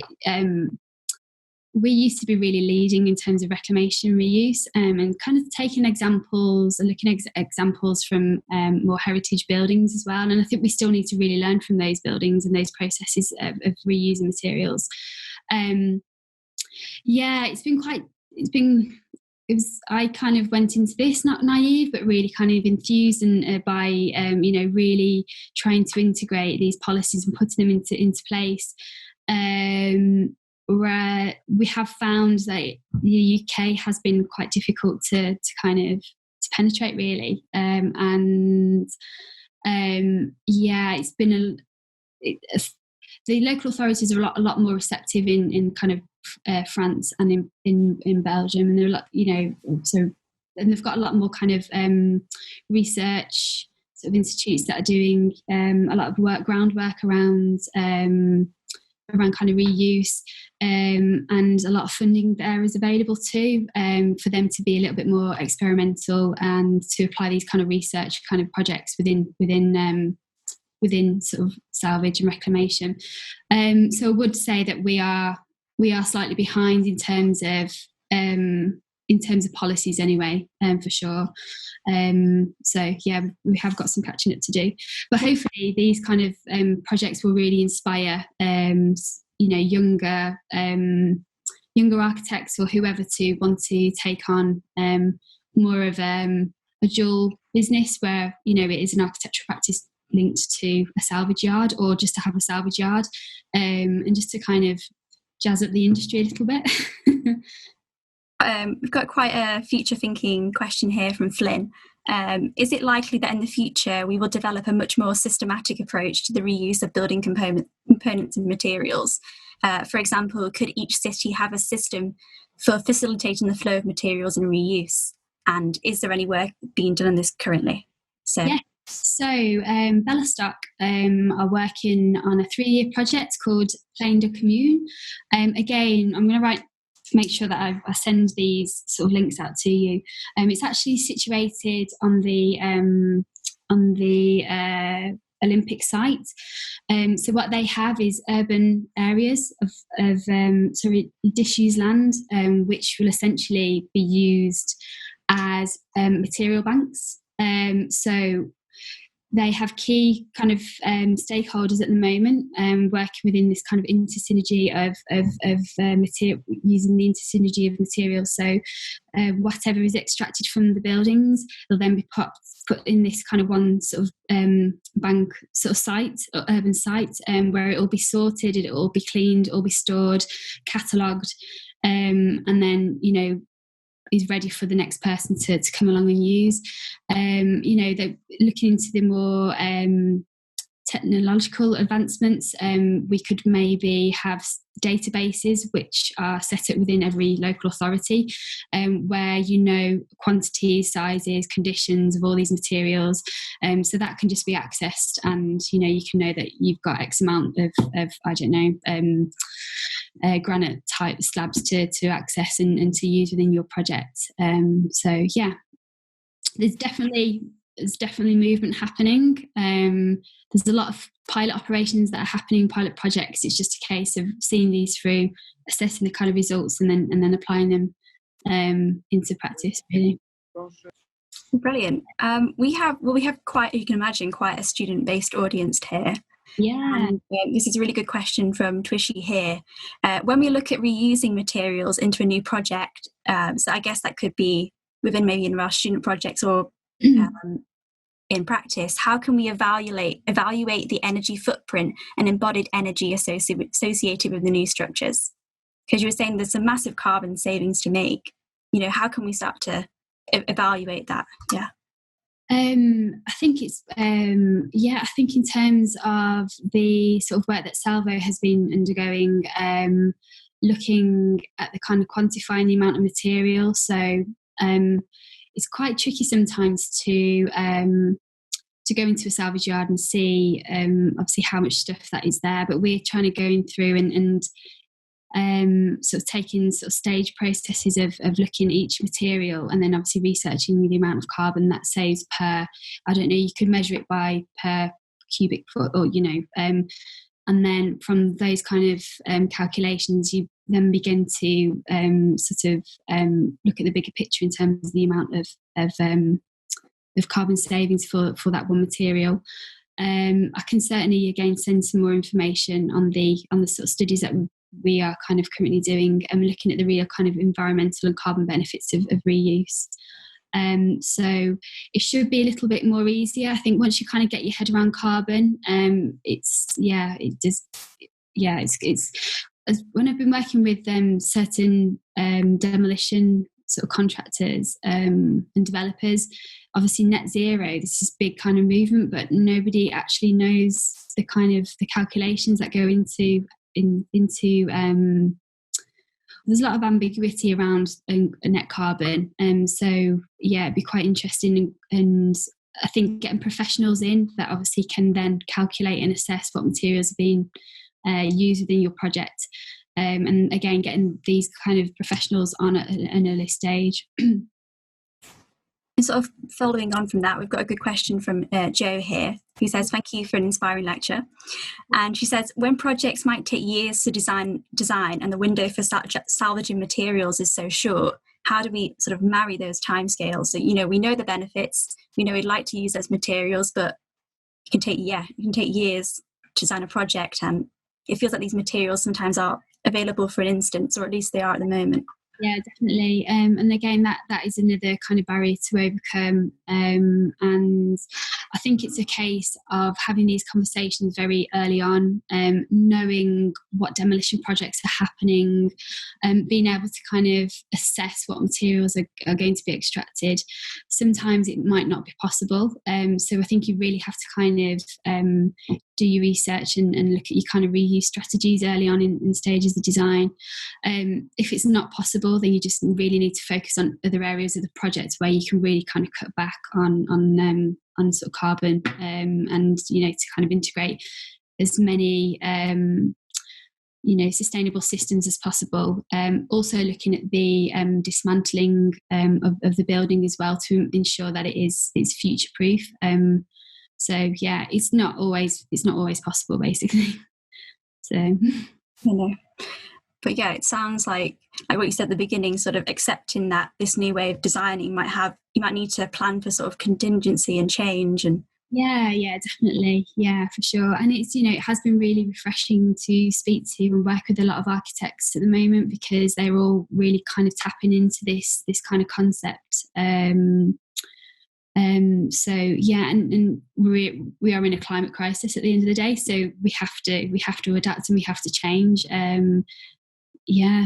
we used to be really leading in terms of reclamation reuse, and kind of taking examples and looking at examples from more heritage buildings as well. And I think we still need to really learn from those buildings and those processes of reusing materials. I kind of went into this not naive, but really kind of enthused and by really trying to integrate these policies and putting them into place. Where we have found that the UK has been quite difficult to penetrate, really, it's been the local authorities are a lot more receptive in kind of France and in Belgium, and they're a lot, and they've got a lot more kind of research sort of institutes that are doing a lot of groundwork around kind of reuse, and a lot of funding there is available too, for them to be a little bit more experimental and to apply these kind of research kind of projects within sort of salvage and reclamation. So I would say that we are slightly behind in terms of policies anyway, for sure. We have got some catching up to do, but hopefully these kind of projects will really inspire younger architects or whoever to want to take on more of a dual business where it is an architectural practice linked to a salvage yard, or just to have a salvage yard, and just to kind of jazz up the industry a little bit. We've got quite a future-thinking question here from Flynn. Is it likely that in the future we will develop a much more systematic approach to the reuse of building components and materials? For example, could each city have a system for facilitating the flow of materials and reuse? And is there any work being done on this currently? So, yeah, So Bellostock are working on a 3-year project called Plain de Commune. Again, I'm going to make sure that I send these sort of links out to you. It's actually situated on the Olympic site. So what they have is urban areas of disused land, which will essentially be used as material banks. So they have key kind of stakeholders at the moment, working within this kind of intersynergy of material, using the intersynergy of materials. So whatever is extracted from the buildings will then be put in this kind of one sort of bank sort of site, or urban site, where it will be sorted, it will be cleaned, it will be stored, catalogued, and then, you know, is ready for the next person to come along and use. You know, they're looking into the more technological advancements. We could maybe have databases which are set up within every local authority, where you know quantities, sizes, conditions of all these materials, so that can just be accessed, and you know, you can know that you've got X amount of I don't know, granite type slabs to access and to use within your project. So yeah, there's definitely movement happening. There's a lot of pilot operations that are happening, pilot projects. It's just a case of seeing these through, assessing the kind of results, and then applying them into practice, really. Brilliant. We have quite, you can imagine, quite a student-based audience here. Yeah. And, this is a really good question from Twishy here. When we look at reusing materials into a new project, so I guess that could be within maybe in our student projects or in practice, how can we evaluate the energy footprint and embodied energy associated with the new structures? Because you were saying there's some massive carbon savings to make. You know, how can we start to evaluate that? Yeah. I think it's I think in terms of the sort of work that Salvo has been undergoing, looking at the kind of quantifying the amount of material. So it's quite tricky sometimes to go into a salvage yard and see obviously how much stuff that is there, but we're trying to go in through and sort of taking sort of stage processes of looking at each material, and then obviously researching the amount of carbon that saves per, I don't know, you could measure it by per cubic foot, or you know, and then from those kind of calculations, you then begin to sort of look at the bigger picture in terms of the amount of carbon savings for that one material. I can certainly again send some more information on the sort of studies that we are kind of currently doing, and looking at the real kind of environmental and carbon benefits of reuse. So it should be a little bit more easier, I think, once you kind of get your head around carbon. It's when I've been working with certain demolition sort of contractors and developers, obviously net zero, this is big kind of movement, but nobody actually knows the kind of the calculations that go into there's a lot of ambiguity around net carbon, so yeah, it'd be quite interesting, and I think getting professionals in that obviously can then calculate and assess what materials are being used within your project, and again getting these kind of professionals on at an early stage. And sort of following on from that, we've got a good question from Jo here, who says, thank you for an inspiring lecture. And she says, when projects might take years to design and the window for salvaging materials is so short, how do we sort of marry those timescales? So, you know, we know the benefits, we know we'd like to use those materials, but it can take years to design a project, and it feels like these materials sometimes are available for an instance, or at least they are at the moment. Yeah, definitely. And again, that is another kind of barrier to overcome. And I think it's a case of having these conversations very early on, knowing what demolition projects are happening, being able to kind of assess what materials are going to be extracted. Sometimes it might not be possible. So I think you really have to kind of do your research and look at your kind of reuse strategies early on in stages of design. If it's not possible, then you just really need to focus on other areas of the project where you can really kind of cut back on sort of carbon, and to kind of integrate as many sustainable systems as possible. Also looking at the dismantling of the building as well, to ensure that it's future proof. So yeah, it's not always possible, basically. So but yeah, it sounds like what you said at the beginning, sort of accepting that this new way of designing you might need to plan for sort of contingency and change. And yeah, definitely, yeah, for sure. And it's it has been really refreshing to speak to and work with a lot of architects at the moment, because they're all really kind of tapping into this kind of concept. So yeah, and we are in a climate crisis at the end of the day, so we have to adapt and we have to change.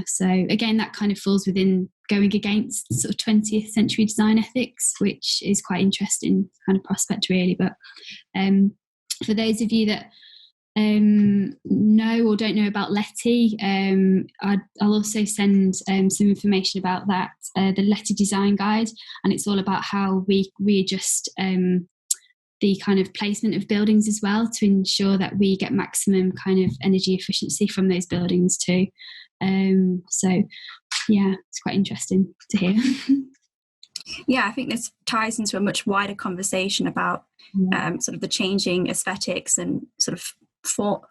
So again, that kind of falls within going against sort of 20th century design ethics, which is quite interesting kind of prospect, really. But for those of you that know or don't know about Letty, I'll also send some information about that, the Letty Design Guide, and it's all about how we readjust the kind of placement of buildings as well, to ensure that we get maximum kind of energy efficiency from those buildings too. So yeah, it's quite interesting to hear. Yeah, I think this ties into a much wider conversation about sort of the changing aesthetics and sort of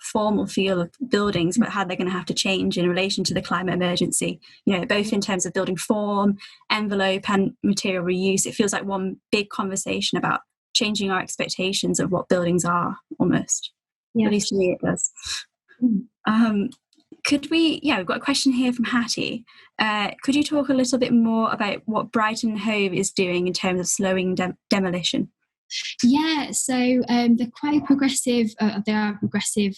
formal feel of buildings, but how they're going to have to change in relation to the climate emergency, both in terms of building form, envelope and material reuse. It feels like one big conversation about changing our expectations of what buildings are, almost. At least to me it does. We've got a question here from Hattie. Could you talk a little bit more about what Brighton and Hove is doing in terms of slowing demolition? Yeah, so they're quite progressive. They are a progressive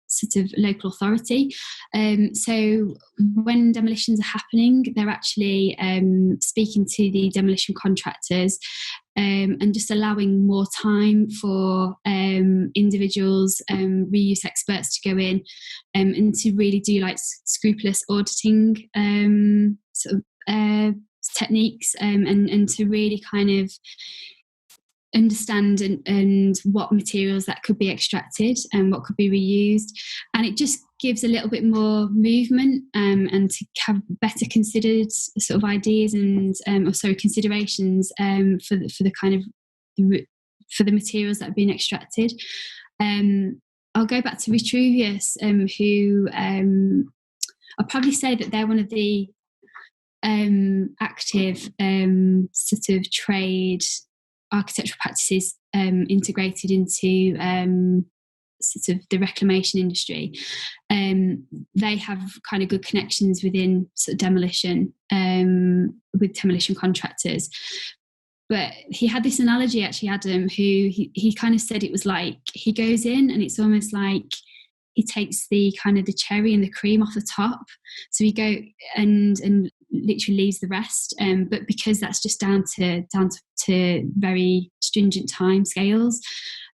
sort of local authority. So when demolitions are happening, they're actually speaking to the demolition contractors and just allowing more time for individuals, reuse experts to go in and to really do like scrupulous auditing sort of techniques, and to really kind of understand and what materials that could be extracted and what could be reused. And it just gives a little bit more movement, and to have better considered sort of ideas and considerations for the kind of for the materials that have been extracted. I'll go back to Vitruvius, who I'll probably say that they're one of the active sort of trade architectural practices integrated into sort of the reclamation industry. They have kind of good connections within sort of demolition, with demolition contractors. But he had this analogy, actually, Adam, who he kind of said it was like he goes in and it's almost like he takes the kind of the cherry and the cream off the top. So he go and literally leaves the rest. But because that's just down to very stringent time scales.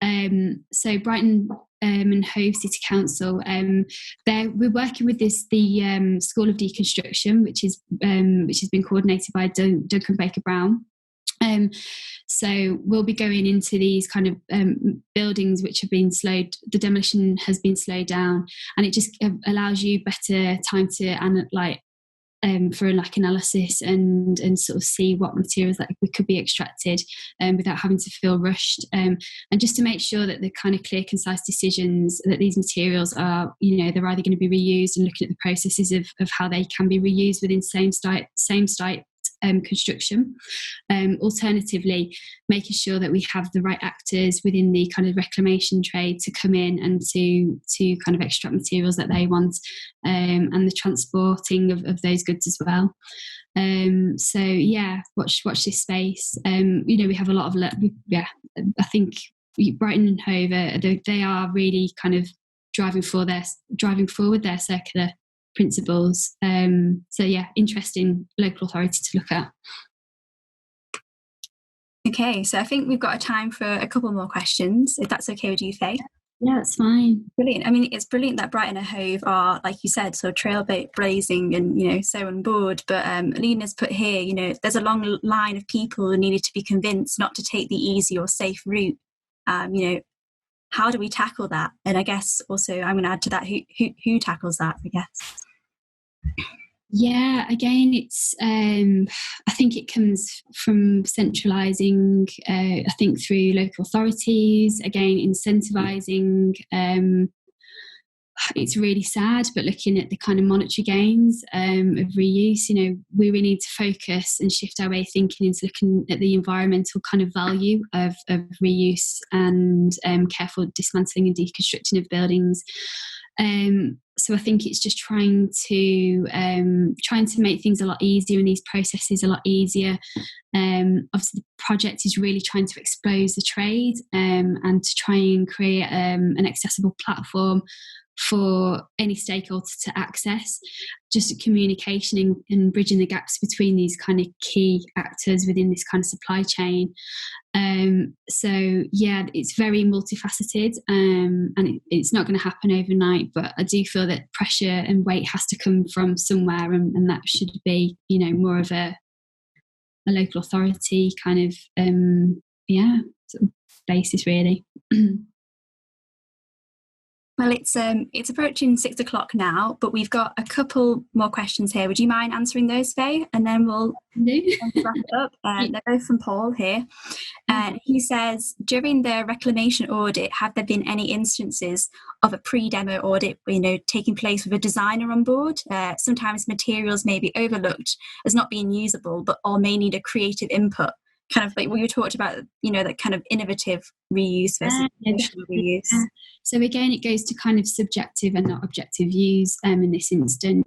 So Brighton and Hove City Council, we're working with the School of Deconstruction, which has been coordinated by Duncan Baker Brown. So we'll be going into these kind of buildings which have been slowed. The demolition has been slowed down, and it just allows you better time to for like analysis and sort of see what materials that could be extracted without having to feel rushed, and just to make sure that the kind of clear, concise decisions that these materials are, they're either going to be reused, and looking at the processes of how they can be reused within same site construction. Alternatively, making sure that we have the right actors within the kind of reclamation trade to come in and to kind of extract materials that they want, and the transporting of those goods as well. So yeah, watch this space. We have a lot of I think Brighton and Hove, they are really kind of driving forward their circular principles. So yeah, interesting local authority to look at. Okay, so I think we've got a time for a couple more questions, if that's okay with you, Faye. Yeah, that's fine. Brilliant. I mean, it's brilliant that Brighton and Hove are, like you said, so trailblazing and, so on board. But Lena's put here, there's a long line of people who needed to be convinced not to take the easy or safe route. How do we tackle that? And I guess also I'm going to add to that, who tackles that, I guess? Yeah, again, it's I think it comes from centralising, I think through local authorities, again, incentivising. It's really sad, but looking at the kind of monetary gains of reuse, we really need to focus and shift our way of thinking into looking at the environmental kind of value of reuse and careful dismantling and deconstructing of buildings. So I think it's just trying to make things a lot easier and these processes a lot easier. Obviously, the project is really trying to expose the trade and to try and create an accessible platform for any stakeholder to access, just communication and bridging the gaps between these kind of key actors within this kind of supply chain. So yeah, it's very multifaceted, and it's not going to happen overnight, but I do feel that pressure and weight has to come from somewhere, and that should be, more of a local authority kind of sort of basis, really. Well, it's approaching 6 o'clock now, but we've got a couple more questions here. Would you mind answering those, Faye? And then we'll wrap it up. They're both from Paul here. And he says, during the reclamation audit, have there been any instances of a pre-demo audit, taking place with a designer on board? Sometimes materials may be overlooked as not being usable, or may need a creative input. Kind of like what you talked about, that kind of innovative reuse versus traditional reuse. So again, it goes to kind of subjective and not objective views in this instance.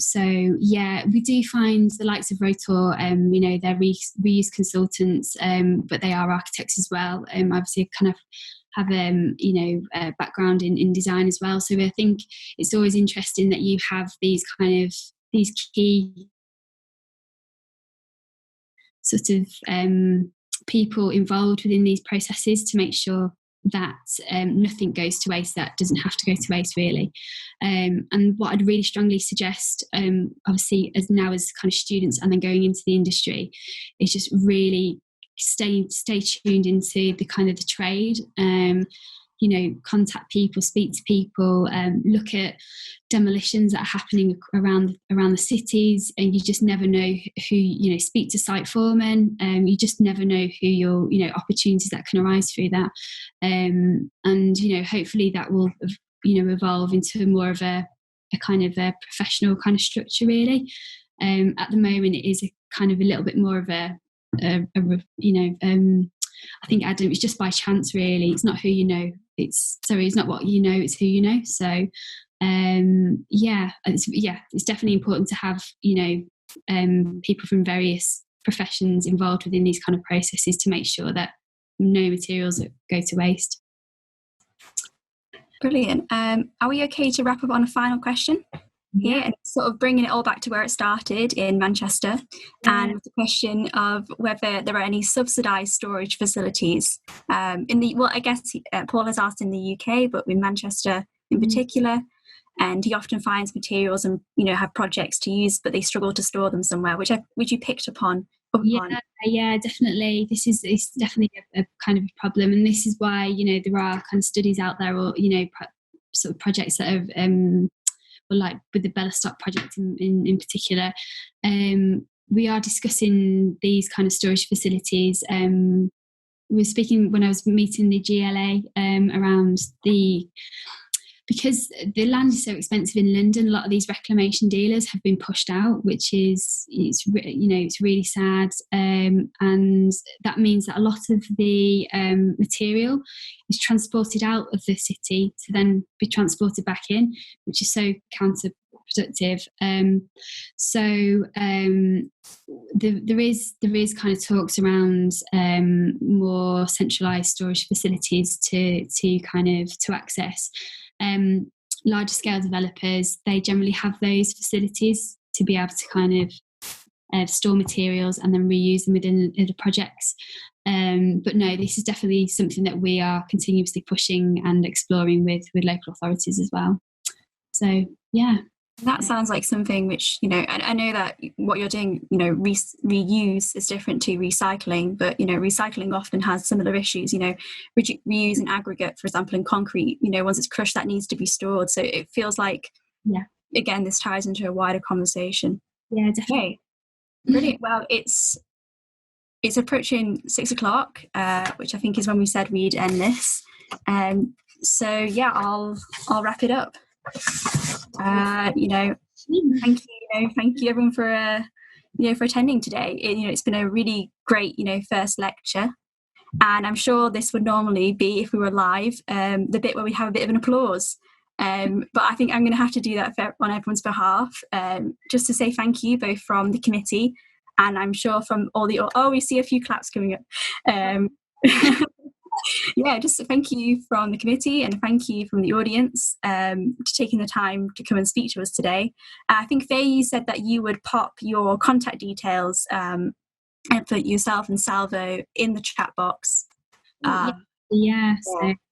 So yeah, we do find the likes of Rotor, they're reuse consultants, but they are architects as well. Obviously, kind of have a background in design as well. So I think it's always interesting that you have these key sort of people involved within these processes to make sure that nothing goes to waste that doesn't have to go to waste, really. And what I'd really strongly suggest, obviously as kind of students and then going into the industry, is just really stay tuned into the kind of the trade. Contact people, speak to people, look at demolitions that are happening around the cities, and you just never know who, speak to site foremen, you just never know who your, opportunities that can arise through that. And, hopefully that will, evolve into more of a kind of a professional kind of structure, really. At the moment, it is a kind of a little bit more of I think, Adam, it's just by chance, really. It's not who you know. It's not what you know, it's who you know. So, it's definitely important to have, people from various professions involved within these kind of processes to make sure that no materials go to waste. Brilliant. Are we okay to wrap up on a final question? Yeah, and sort of bringing it all back to where it started in Manchester, and the question of whether there are any subsidised storage facilities I guess Paul has asked in the UK, but in Manchester in particular, and he often finds materials and have projects to use, but they struggle to store them somewhere, which you picked up on. Yeah, definitely. It's definitely a kind of a problem, and this is why there are kind of studies out there, or sort of projects that have like with the Bellestock project in particular, we are discussing these kind of storage facilities. We were speaking when I was meeting the GLA around because the land is so expensive in London, a lot of these reclamation dealers have been pushed out, which is it's really sad, and that means that a lot of the material is transported out of the city to then be transported back in, which is so counterproductive. There is kind of talks around more centralised storage facilities to access. Larger scale developers, they generally have those facilities to be able to kind of store materials and then reuse them within the projects. But no, this is definitely something that we are continuously pushing and exploring with local authorities as well. So yeah. That sounds like something which, I know that what you're doing, reuse is different to recycling, but, recycling often has similar issues, reuse an aggregate, for example, in concrete, once it's crushed, that needs to be stored. So it feels like, again, this ties into a wider conversation. Yeah, definitely. Okay. Brilliant. Well, it's approaching 6:00, which I think is when we said we'd end this. So yeah, I'll wrap it up. Thank you everyone for for attending today. It's been a really great first lecture, and I'm sure this would normally be, if we were live, the bit where we have a bit of an applause, but I think I'm going to have to do that on everyone's behalf, just to say thank you both from the committee, and I'm sure from all the we see a few claps coming up. Just thank you from the committee, and thank you from the audience to taking the time to come and speak to us today. I think, Faye, you said that you would pop your contact details for yourself and Salvo in the chat box. So,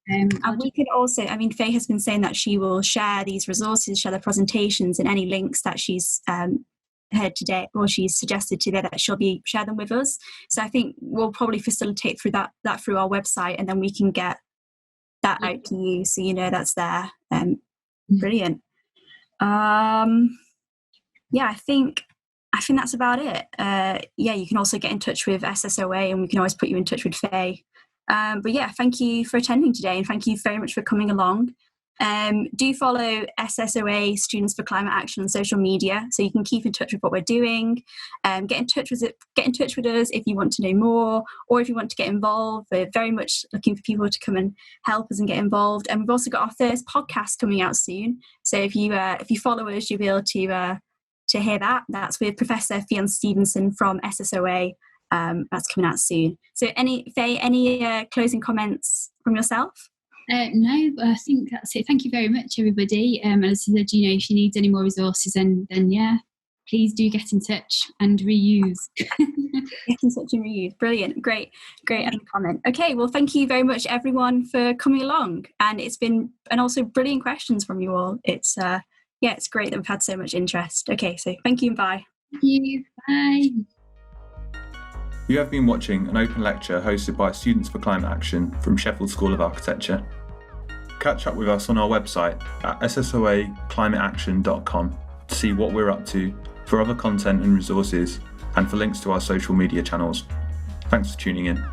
and we could also, Faye has been saying that she will share these resources, share the presentations, and any links that she's heard today, or she's suggested today, that she'll share them with us. So I think we'll probably facilitate through that through our website, and then we can get that out to you, so that's there. Brilliant. I think that's about it. You can also get in touch with SSOA, and we can always put you in touch with Faye. Thank you for attending today, and thank you very much for coming along. Do follow SSOA Students for Climate Action on social media, so you can keep in touch with what we're doing. Get in touch with us if you want to know more, or if you want to get involved. We're very much looking for people to come and help us and get involved. And we've also got our first podcast coming out soon. So if you follow us, you'll be able to hear that. That's with Professor Fionn Stevenson from SSOA. That's coming out soon. So Faye, any closing comments from yourself? No, I think that's it. Thank you very much, everybody. As I said, if you need any more resources, then please do get in touch and reuse. Get in touch and reuse. Brilliant. Great comment. Okay, well, thank you very much, everyone, for coming along. And and also brilliant questions from you all. It's it's great that we've had so much interest. Okay, so thank you and bye. Thank you. Bye. You have been watching an open lecture hosted by Students for Climate Action from Sheffield School of Architecture. Catch up with us on our website at ssoaclimateaction.com to see what we're up to, for other content and resources, and for links to our social media channels. Thanks for tuning in.